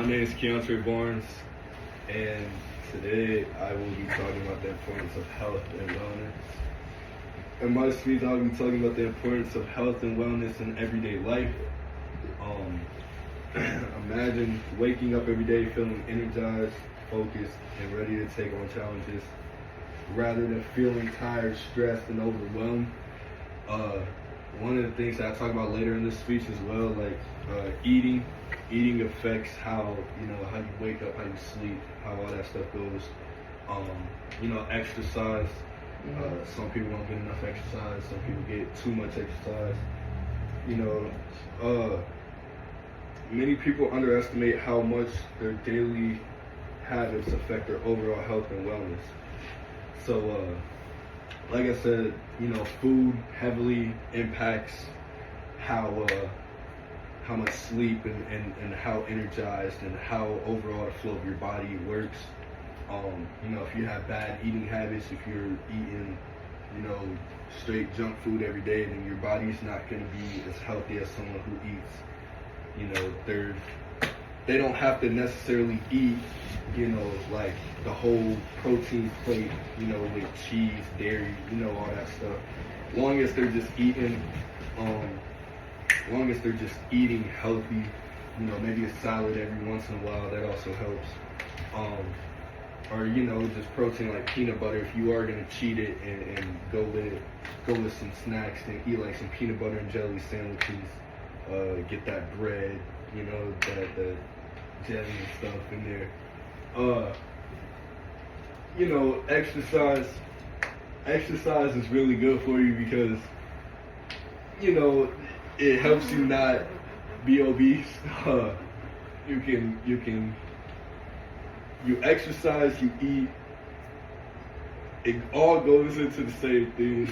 My name is Keontre Barnes, and today I will be talking about the importance of health and wellness. In my speech, I will be talking about the importance of health and wellness in everyday life. Imagine waking up every day feeling energized, focused, and ready to take on challenges, rather than feeling tired, stressed, and overwhelmed. One of the things that I talk about later in this speech as well, eating affects how you wake up, how you sleep, how all that stuff goes. Exercise. Some people don't get enough exercise. Some people get too much exercise. Many people underestimate how much their daily habits affect their overall health and wellness. So, like I said, food heavily impacts how much sleep and how energized and how overall the flow of your body works. If you have bad eating habits, if you're eating, straight junk food every day, then your body's not going to be as healthy as someone who eats. They don't have to necessarily eat, like the whole protein plate, with cheese, dairy, all that stuff. Long as they're just eating, healthy, maybe a salad every once in a while, that also helps. Or just protein like peanut butter. If you are gonna cheat it and go with some snacks, then eat like some peanut butter and jelly sandwiches. Get that bread, the jelly and stuff in there. Exercise is really good for you because, it helps you not be obese. You exercise, you eat, it all goes into the same thing.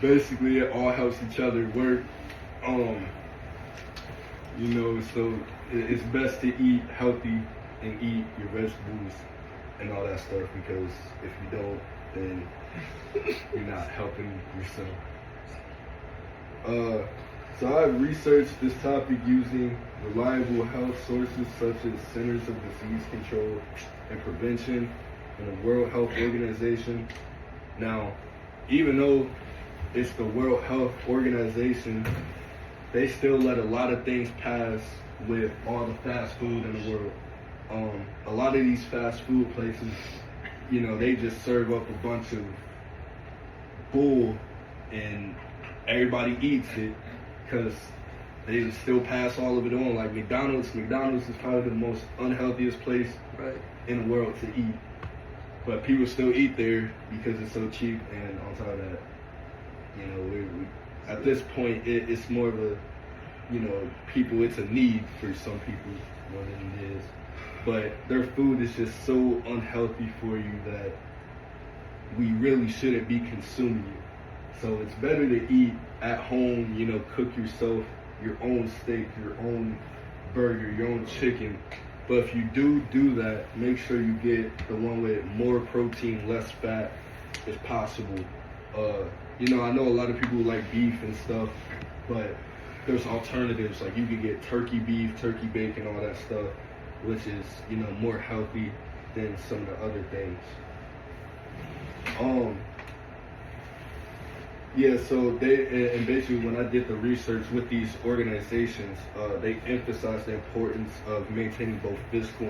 Basically it all helps each other work. So it's best to eat healthy and eat your vegetables and all that stuff, because if you don't, then you're not helping yourself. So I researched this topic using reliable health sources such as Centers of Disease Control and Prevention and the World Health Organization. Now, even though it's the World Health Organization, they still let a lot of things pass with all the fast food in the world. A lot of these fast food places, they just serve up a bunch of bull and everybody eats it because they still pass all of it on. Like McDonald's is probably the most unhealthiest place in the world to eat. But people still eat there because it's so cheap, and on top of that, at this point, it's more of a, it's a need for some people more than it is. But their food is just so unhealthy for you that we really shouldn't be consuming it. So it's better to eat at home, cook yourself your own steak, your own burger, your own chicken. But if you do that, make sure you get the one with more protein, less fat if possible. I know a lot of people like beef and stuff, but there's alternatives. Like you can get turkey beef, turkey bacon, all that stuff, which is, more healthy than some of the other things. So and basically when I did the research with these organizations, they emphasize the importance of maintaining both physical